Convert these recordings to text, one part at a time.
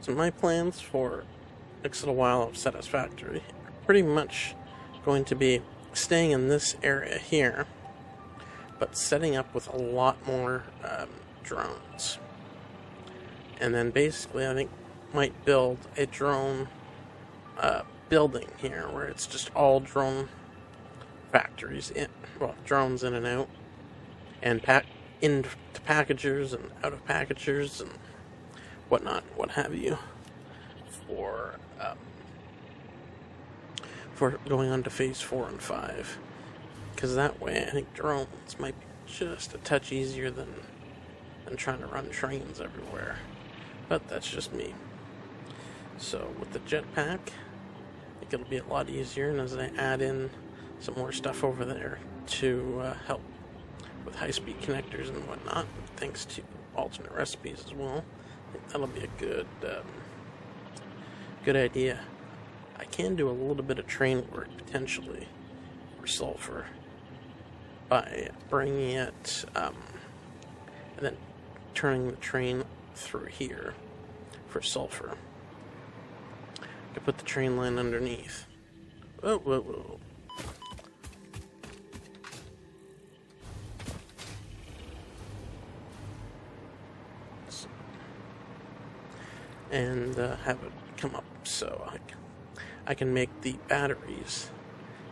So my plans for next little while of Satisfactory are pretty much going to be staying in this area here, but setting up with a lot more drones. And then basically I think might build a drone building here where it's just all drone factories, drones in and out, and into packagers and out of packagers and whatnot, what have you, for going on to phase 4 and 5. Because that way I think drones might be just a touch easier than trying to run trains everywhere. But that's just me. So with the jetpack, I think it'll be a lot easier, and as I add in some more stuff over there to help with high-speed connectors and whatnot, thanks to alternate recipes as well, I think that'll be a good idea. I can do a little bit of train work potentially for sulfur by bringing it and then turning the train through here for sulfur. I could put the train line underneath. Whoa, whoa, whoa. And have it come up so I can make the batteries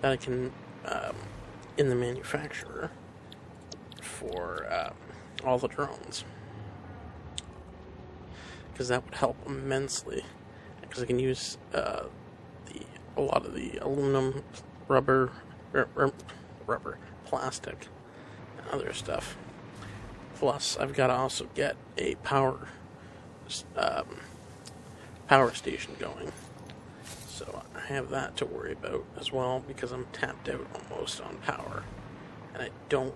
that I can in the manufacturer for all the drones, because that would help immensely, because I can use a lot of the aluminum, rubber, plastic, and other stuff. Plus I've got to also get a power station going, so I have that to worry about as well, because I'm tapped out almost on power, and I don't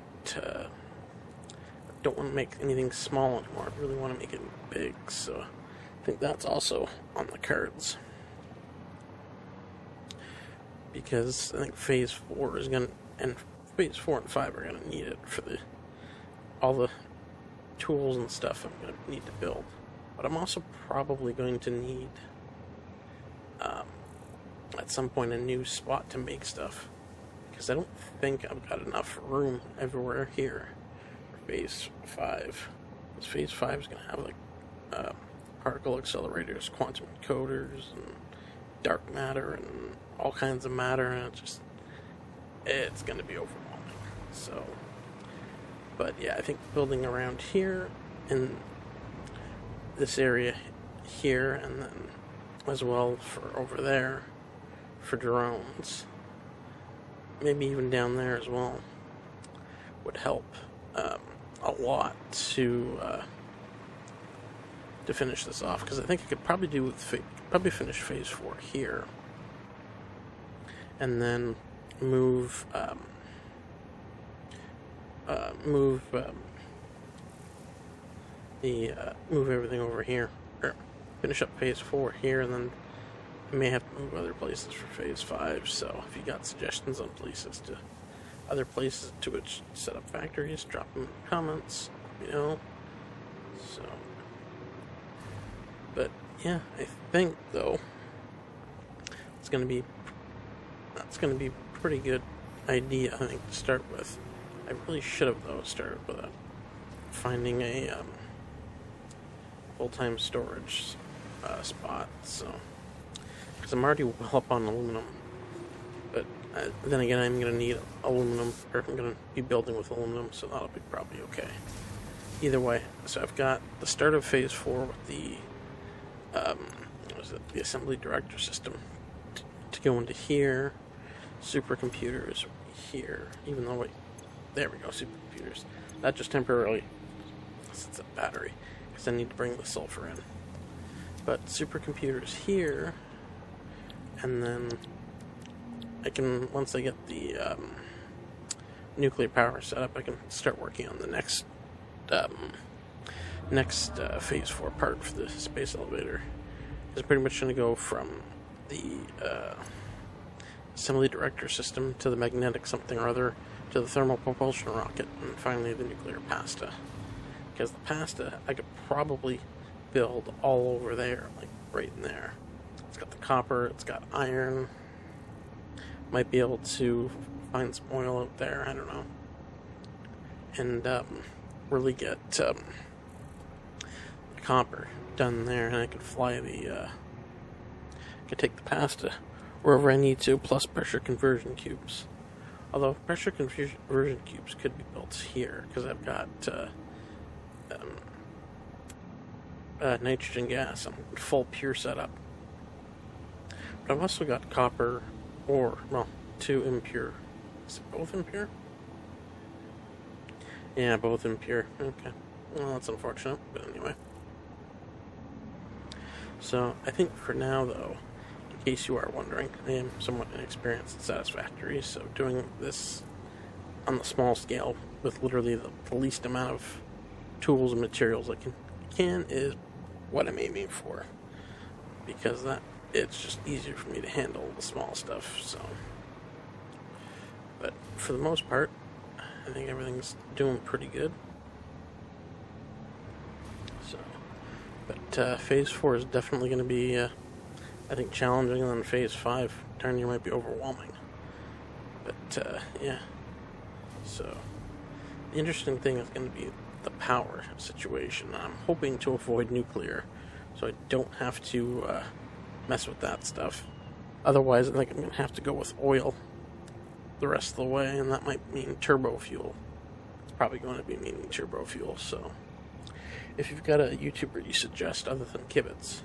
want to make anything small anymore. I really want to make it big, so I think that's also on the cards, because I think phase 4 is going to, and phase 4 and 5 are going to need it for all the tools and stuff I'm going to need to build. But I'm also probably going to need, at some point, a new spot to make stuff, because I don't think I've got enough room everywhere here for phase 5. Because phase 5 is going to have like particle accelerators, quantum encoders, and dark matter, and all kinds of matter, and it's going to be overwhelming. So, but yeah, I think building around here in this area here, and then as well for over there for drones, maybe even down there as well, would help a lot to finish this off, because I think I could probably finish phase 4 here, and then move everything over here, or finish up phase 4 here, and then I may have to move other places for phase 5. So if you got suggestions on other places to which set up factories, drop them in the comments, so. But yeah, I think though that's gonna be a pretty good idea, I think, to start with. I really should have though started with finding a full-time storage spot, so, because I'm already well up on aluminum, but then again, I'm going to need aluminum, or I'm going to be building with aluminum, so that'll be probably okay. Either way, so I've got the start of phase 4 with the the assembly director system to go into here, supercomputers here, even though there we go, supercomputers. That just temporarily sets a battery, because I need to bring the sulfur in. But supercomputers here, and then I can, once I get the nuclear power set up, I can start working on the next phase 4 part for the space elevator. It's pretty much going to go from the assembly director system to the magnetic something or other to the thermal propulsion rocket, and finally the nuclear pasta. Because the pasta I could probably build all over there, like right in there. It's got the copper, it's got iron. Might be able to find some oil out there, I don't know. And really get the copper done there, and I could fly the could take the pasta wherever I need to, plus pressure conversion cubes. Although pressure conversion cubes could be built here, because I've got nitrogen gas. I'm full pure setup. But I've also got copper ore, well, 2 impure. Is it both impure? Yeah, both impure. Okay. Well, that's unfortunate, but anyway. So, I think for now, though, in case you are wondering, I am somewhat inexperienced at Satisfactory, so doing this on the small scale with literally the least amount of tools and materials I can is what I'm aiming for. Because it's just easier for me to handle the small stuff, so. But for the most part, I think everything's doing pretty good. So, but Phase 4 is definitely going to be, I think, challenging, and then Phase 5, darn near, might be overwhelming. But, yeah. So, the interesting thing is going to be the power situation. I'm hoping to avoid nuclear, so I don't have to mess with that stuff. Otherwise, I think I'm going to have to go with oil the rest of the way, and that might mean turbo fuel. It's probably going to be meaning turbo fuel, so if you've got a YouTuber you suggest other than Kibitz,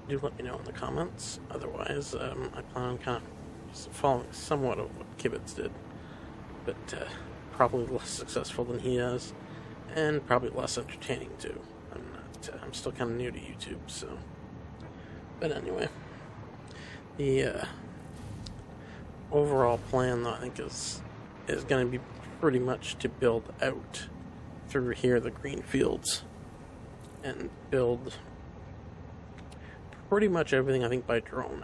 do let me know in the comments. Otherwise, I plan on kind of following somewhat of what Kibitz did, but probably less successful than he has, and probably less entertaining too. I'm still kind of new to YouTube, so. But anyway, the overall plan, though, I think is going to be pretty much to build out through here the green fields and build pretty much everything, I think, by drone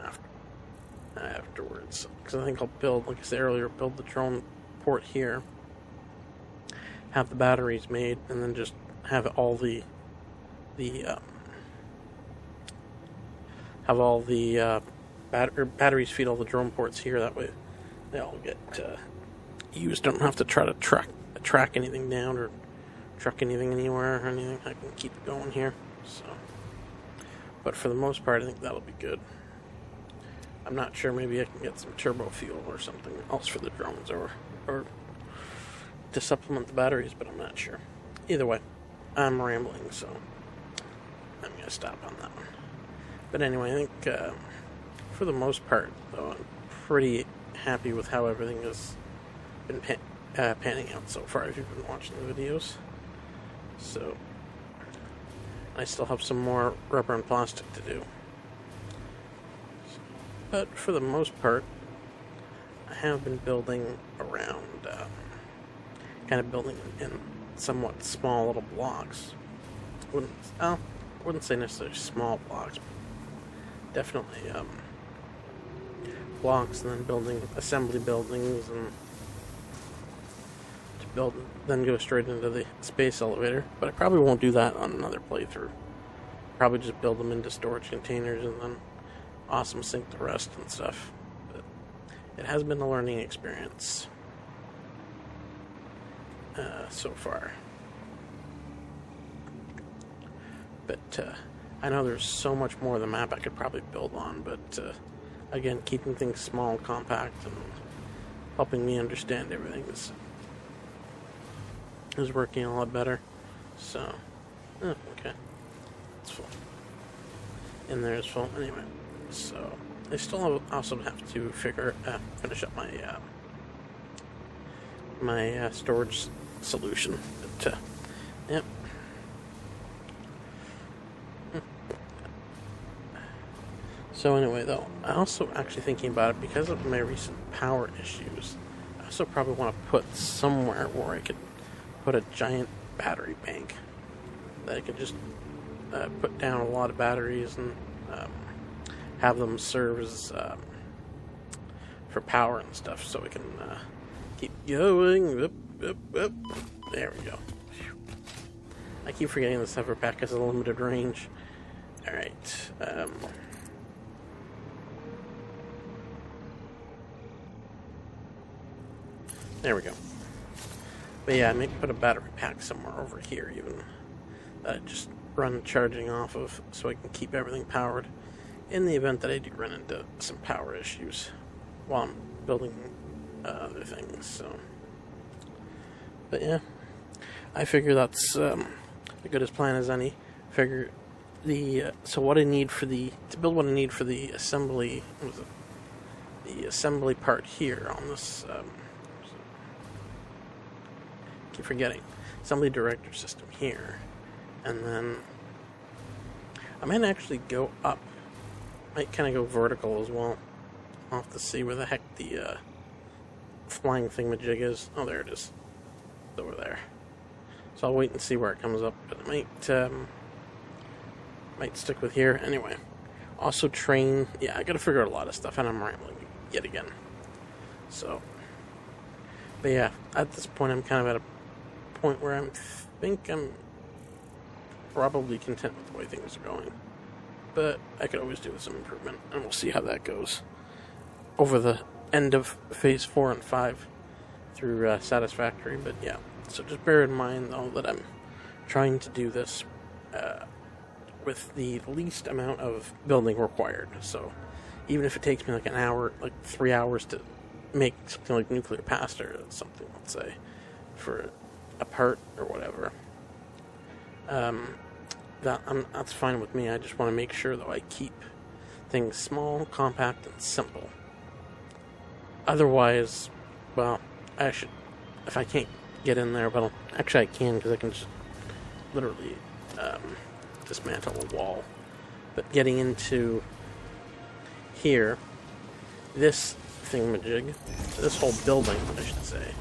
afterwards. Because I think I'll build, like I said earlier, build the drone port here, have the batteries made, and then just have all the batteries feed all the drone ports here. That way they all get used. Don't have to try to track anything down or truck anything anywhere or anything. I can keep it going here. So, but for the most part, I think that'll be good. I'm not sure. Maybe I can get some turbo fuel or something else for the drones, or to supplement the batteries, but I'm not sure. Either way, I'm rambling, so I'm going to stop on that one. But anyway, I think for the most part, though, I'm pretty happy with how everything has been panning out so far, if you've been watching the videos. So, I still have some more rubber and plastic to do. But for the most part, I have been building around, kind of building in somewhat small little blocks. Wouldn't say necessarily small blocks, but definitely blocks, and then building assembly buildings, and to build, then go straight into the space elevator. But I probably won't do that on another playthrough. Probably just build them into storage containers and then awesome sink the rest and stuff. But it has been a learning experience so far. But I know there's so much more of the map I could probably build on, but again, keeping things small and compact and helping me understand everything is working a lot better. So, okay. It's full. In there is full. Anyway, so I still also have to finish up my my storage solution. But, yep. So anyway, though, I also actually thinking about it, because of my recent power issues, I also probably want to put somewhere where I could put a giant battery bank that I could just put down a lot of batteries and have them serve as for power and stuff, so we can keep going. There we go. I keep forgetting the Satifactory pack has a limited range. Alright, there we go. But yeah, I may put a battery pack somewhere over here even. Just run charging off of so I can keep everything powered in the event that I do run into some power issues while I'm building other things. So, but yeah, I figure that's as good as plan as any. Figure so what I need for to build what I need for the assembly, the assembly part here on this. Keep forgetting assembly director system here, and then I might actually go up. Might kind of go vertical as well. I'll have to see where the heck the flying thingamajig is. Oh, there it is. It's over there. So I'll wait and see where it comes up, but it might stick with here. Anyway, also train. Yeah, I gotta figure out a lot of stuff, and I'm rambling yet again. So, but yeah, at this point, I'm kind of at a point where I think I'm probably content with the way things are going. But I could always do with some improvement, and we'll see how that goes over the end of Phase 4 and 5 through Satisfactory. But yeah, so just bear in mind, though, that I'm trying to do this with the least amount of building required. So even if it takes me like an hour, like 3 hours to make something like nuclear pasta or something, let's say, for a part or whatever, that's fine with me. I just want to make sure, though, I keep things small, compact, and simple. Otherwise, well, I should, if I can't get in there, well, actually I can, because I can just literally dismantle a wall. But getting into here, this thingamajig, this whole building, I should say,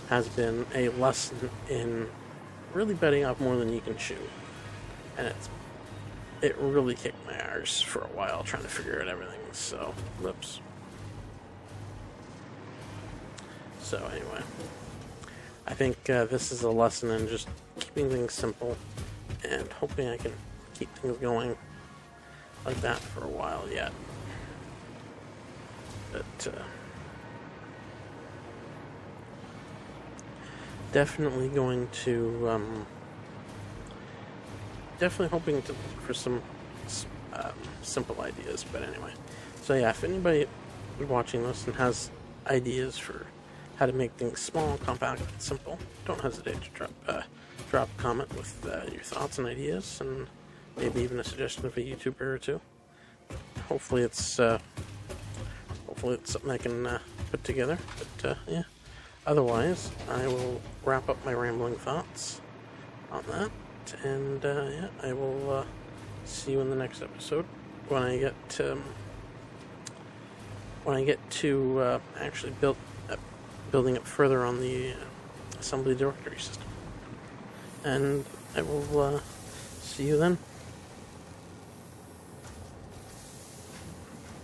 has been a lesson in really biting off more than you can chew. And it really kicked my arse for a while trying to figure out everything. So, whoops. So anyway, I think this is a lesson in just keeping things simple and hoping I can keep things going like that for a while yet. But definitely going to definitely hoping to look for some simple ideas. But anyway, so yeah, if anybody is watching this and has ideas for how to make things small, compact, and simple, don't hesitate to drop a comment with your thoughts and ideas, and maybe even a suggestion of a YouTuber or two. Hopefully it's something I can put together. But yeah, otherwise I will wrap up my rambling thoughts on that. And yeah, I will see you in the next episode when I get to actually building up further on the assembly directory system. And I will see you then.